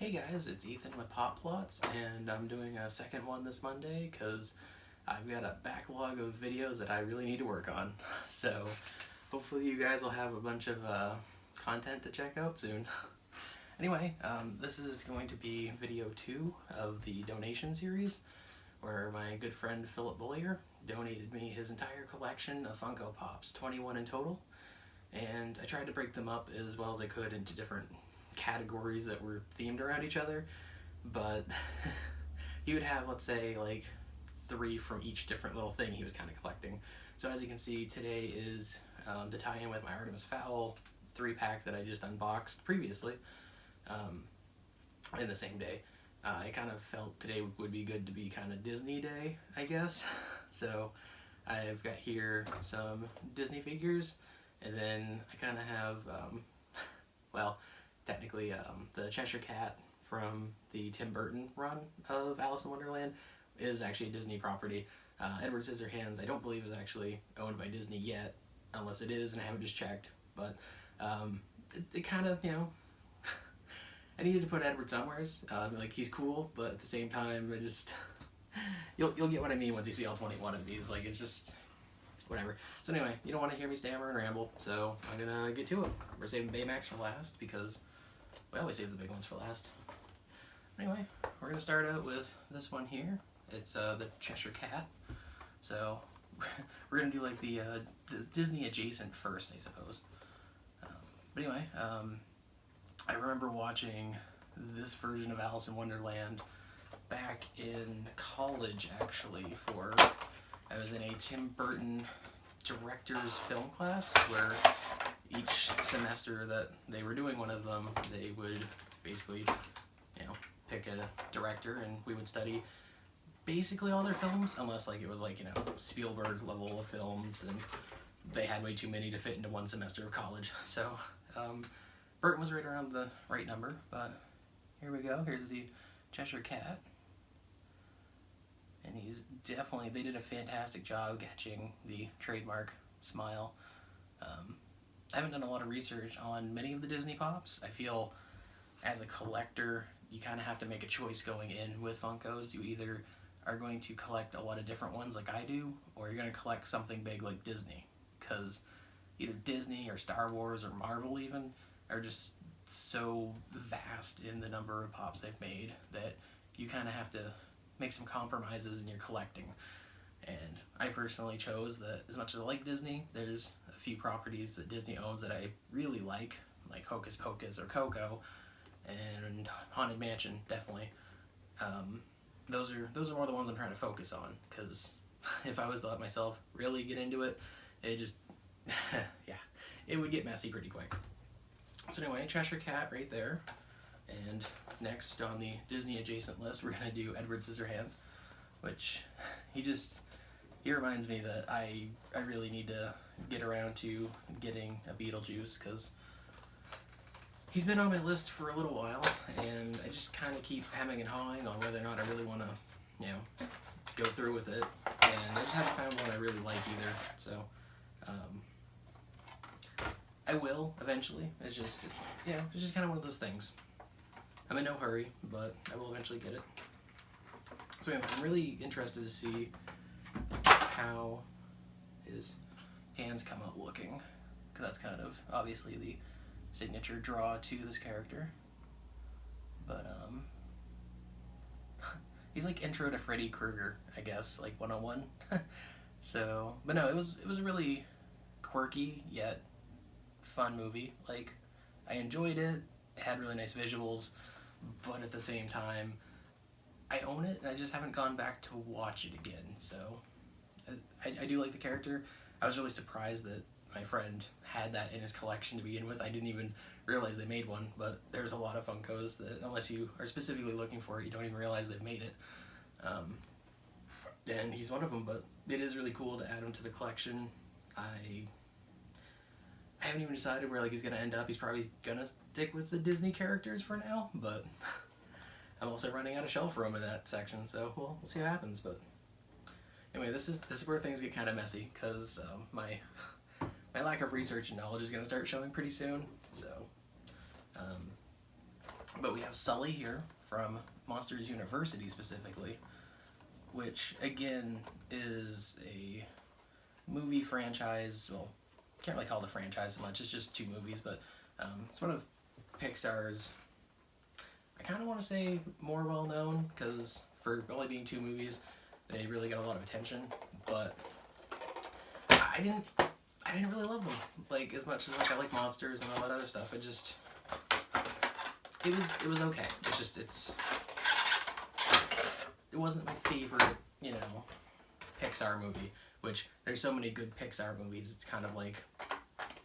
Hey guys, it's Ethan with Pop Plots, and I'm doing a second one this Monday because I've got a backlog of videos that I really need to work on. So hopefully you guys will have a bunch of content to check out soon. Anyway, this is going to be video 2 of the donation series, where my good friend Philip Bullier donated me his entire collection of Funko Pops, 21 in total, and I tried to break them up as well as I could into different categories that were themed around each other, but he would have, let's say, like 3 from each different little thing he was kind of collecting. So as you can see, today is to tie in with my Artemis Fowl 3-pack that I just unboxed previously in the same day. I kind of felt today would be good to be kind of Disney Day, I guess. So I've got here some Disney figures, and then I kind of have, well, technically the Cheshire Cat from the Tim Burton run of Alice in Wonderland is actually a Disney property. Edward Scissorhands I don't believe is actually owned by Disney yet, unless it is and I haven't just checked, but it kind of, you know, I needed to put Edward somewheres. Like, he's cool, but at the same time, I just you'll get what I mean once you see all 21 of these. Like, it's just whatever. So anyway, you don't want to hear me stammer and ramble, so I'm gonna get to it. We're saving Baymax for last because we always save the big ones for last. Anyway, we're gonna start out with this one here. It's the Cheshire Cat. So we're gonna do like the Disney adjacent first, I suppose. But anyway, I remember watching this version of Alice in Wonderland back in college, actually. I was in a Tim Burton director's film class where each semester that they were doing one of them, they would basically, you know, pick a director and we would study basically all their films, unless like it was like, you know, Spielberg level of films and they had way too many to fit into one semester of college. So Burton was right around the right number, but here we go. Here's the Cheshire Cat. And he's definitely, they did a fantastic job catching the trademark smile. I haven't done a lot of research on many of the Disney Pops. I feel as a collector, you kind of have to make a choice going in with Funkos. You either are going to collect a lot of different ones like I do, or you're going to collect something big like Disney. Because either Disney or Star Wars or Marvel even are just so vast in the number of Pops they've made that you kind of have to make some compromises in your collecting. And I personally chose that as much as I like Disney, there's a few properties that Disney owns that I really like Hocus Pocus or Coco, and Haunted Mansion, definitely. Those are more the ones I'm trying to focus on, because if I was to let myself really get into it, it just, yeah, it would get messy pretty quick. So anyway, Cheshire Cat right there. And next on the Disney adjacent list, we're going to do Edward Scissorhands, which he reminds me that I really need to get around to getting a Beetlejuice, because he's been on my list for a little while, and I just kind of keep hemming and hawing on whether or not I really want to, you know, go through with it, and I just haven't found one I really like either, so I will eventually. It's just kind of one of those things. I'm in no hurry, but I will eventually get it. So anyway, I'm really interested to see how his hands come out looking, because that's kind of obviously the signature draw to this character. But he's like intro to Freddy Krueger, I guess, like 101. So, but no, it was a really quirky yet fun movie. Like, I enjoyed it. It had really nice visuals, but at the same time, I own it, and I just haven't gone back to watch it again. So I do like the character. I was really surprised that my friend had that in his collection to begin with. I didn't even realize they made one, but there's a lot of Funkos that, unless you are specifically looking for it, you don't even realize they've made it. And he's one of them, but it is really cool to add him to the collection. I haven't even decided where he's gonna end up. He's probably gonna stick with the Disney characters for now, but I'm also running out of shelf room in that section, so we'll see what happens. But anyway, this is where things get kind of messy, because my lack of research and knowledge is gonna start showing pretty soon. So But we have Sully here from Monsters University specifically, which again is a movie franchise. Well, can't really call it a franchise so much. It's just 2 movies, but it's one of Pixar's, I kind of want to say, more well known, because for only being 2 movies, they really got a lot of attention. But I didn't really love them like as much as like I like Monsters and all that other stuff. It was okay. It wasn't my favorite, Pixar movie, which there's so many good Pixar movies. It's kind of like,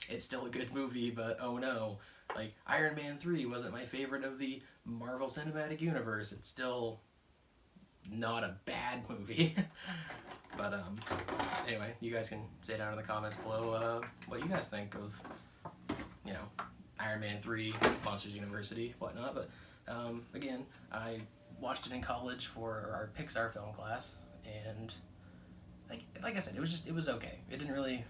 it's still a good movie, but oh no, like Iron Man 3 wasn't my favorite of the Marvel Cinematic Universe. It's still not a bad movie. But anyway, you guys can say down in the comments below what you guys think of, Iron Man 3, Monsters University, whatnot. But again, I watched it in college for our Pixar film class, and like I said, it was okay. It didn't really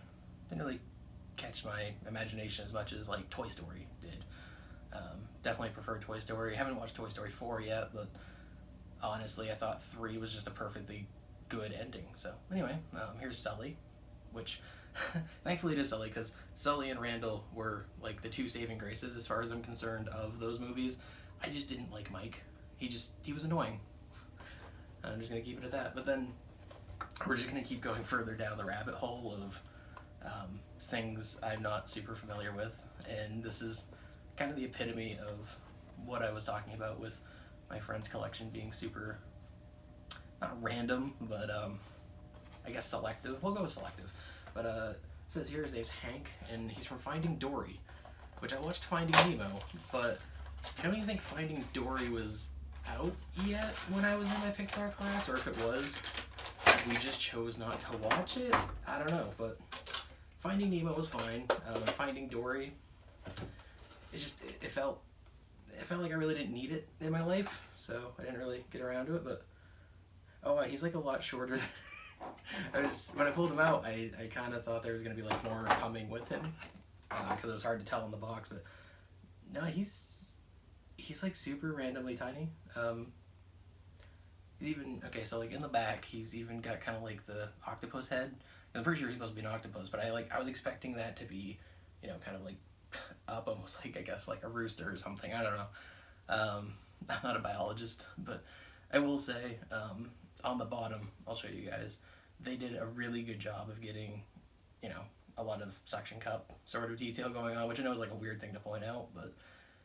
catch my imagination as much as like Toy Story did. Definitely prefer Toy Story. I haven't watched Toy Story 4 yet, but honestly, I thought 3 was just a perfectly good ending. So anyway, here's Sully, which thankfully it is Sully, because Sully and Randall were like the 2 saving graces as far as I'm concerned of those movies. I just didn't like Mike. He was annoying. I'm just gonna keep it at that. But then we're just gonna keep going further down the rabbit hole of things I'm not super familiar with, and this is kind of the epitome of what I was talking about with my friend's collection being super, not random, but I guess selective. We'll go with selective. But it says here his name's Hank, and he's from Finding Dory, which I watched Finding Nemo, but I don't even think Finding Dory was out yet when I was in my Pixar class, or if it was, we just chose not to watch it. I don't know, but Finding Nemo was fine. Finding Dory, it felt like I really didn't need it in my life, so I didn't really get around to it. But he's like a lot shorter. When I pulled him out, I kind of thought there was gonna be like more coming with him, because it was hard to tell in the box. But no, he's like super randomly tiny. He's even, okay, so like in the back, he's even got kind of like the octopus head. I'm pretty sure he's supposed to be an octopus, but I was expecting that to be, kind of like up almost like, I guess, like a rooster or something. I don't know. I'm not a biologist, but I will say, on the bottom, I'll show you guys, they did a really good job of getting, a lot of suction cup sort of detail going on, which I know is like a weird thing to point out, but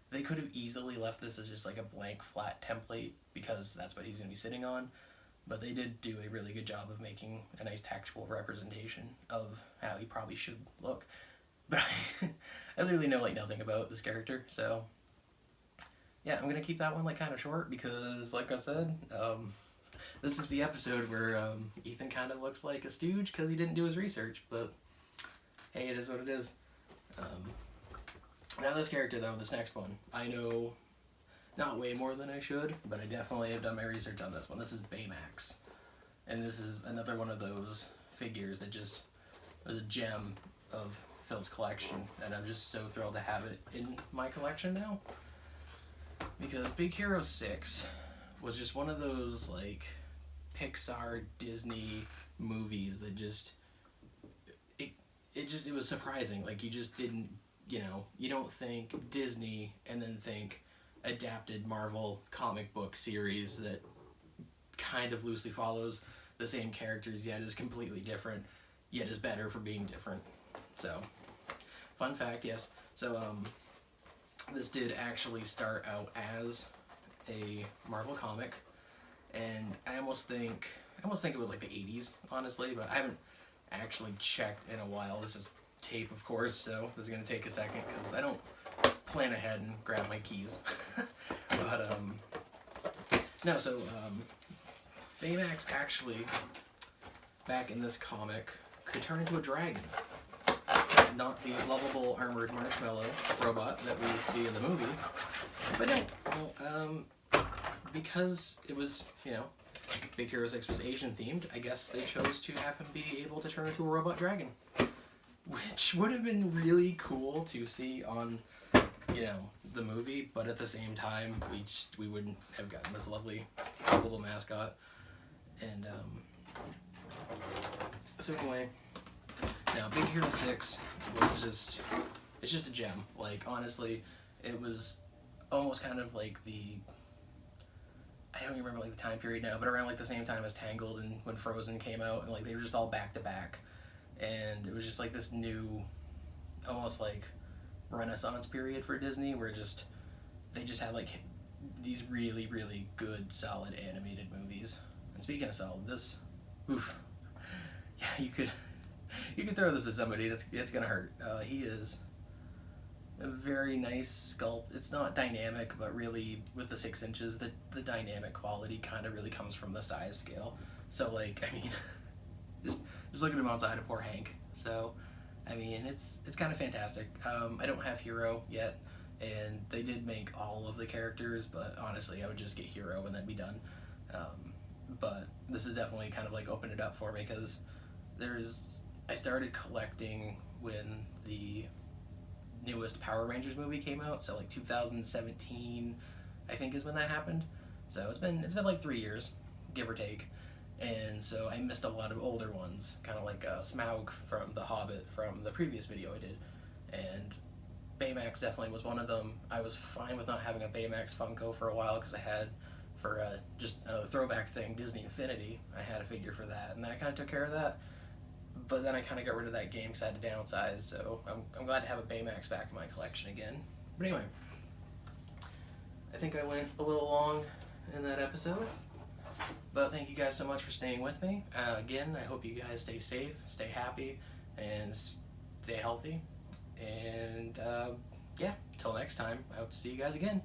they could have easily left this as just like a blank flat template, because that's what he's going to be sitting on. But they did do a really good job of making a nice textual representation of how he probably should look. But I literally know like nothing about this character, so yeah, I'm gonna keep that one like kind of short, because like I said, this is the episode where Ethan kind of looks like a stooge because he didn't do his research. But hey, it is what it is. Now this character though, this next one, I know not way more than I should, but I definitely have done my research on this one. This is Baymax, and this is another one of those figures that just was a gem of Phil's collection, and I'm just so thrilled to have it in my collection now, because Big Hero 6 was just one of those like Pixar Disney movies that just it was surprising. Like, you just didn't, you don't think Disney and then think adapted Marvel comic book series that kind of loosely follows the same characters, yet is completely different, yet is better for being different. So, fun fact, yes. So, this did actually start out as a Marvel comic, and I almost think it was like the 80s, honestly, but I haven't actually checked in a while. This is tape, of course, so this is going to take a second, because I don't plan ahead and grab my keys. But, no, so, Baymax actually, back in this comic, could turn into a dragon. Not the lovable armored marshmallow robot that we see in the movie, but no, because it was, Big Hero 6 was Asian themed, I guess they chose to have him be able to turn into a robot dragon, which would have been really cool to see on, the movie, but at the same time, we wouldn't have gotten this lovely little mascot. And so anyway, now Big Hero 6 was it's just a gem. Like, honestly, it was almost kind of like I don't even remember like the time period now, but around like the same time as Tangled and when Frozen came out, and like they were just all back to back, and it was just like this new, almost like Renaissance period for Disney, where they just had like these really, really good, solid animated movies. And speaking of solid, this, oof, yeah, you could throw this at somebody, it's gonna hurt. He is a very nice sculpt. It's not dynamic, but really with the 6 inches, the dynamic quality kind of really comes from the size scale. So like, I mean, just look at him outside of poor Hank. So, I mean, it's kind of fantastic. I don't have Hero yet, and they did make all of the characters, but honestly, I would just get Hero and then be done. But this has definitely kind of like opened it up for me, because I started collecting when the newest Power Rangers movie came out, so like 2017 I think is when that happened. So it's been like 3 years, give or take. And so I missed a lot of older ones, kind of like Smaug from The Hobbit from the previous video I did, and Baymax definitely was one of them. I was fine with not having a Baymax Funko for a while, because I had, for just another throwback thing, Disney Infinity, I had a figure for that, and that kind of took care of that. But then I kind of got rid of that game because I had to downsize, so I'm glad to have a Baymax back in my collection again. But anyway, I think I went a little long in that episode, but thank you guys so much for staying with me. Again, I hope you guys stay safe, stay happy, and stay healthy. And yeah, till next time, I hope to see you guys again.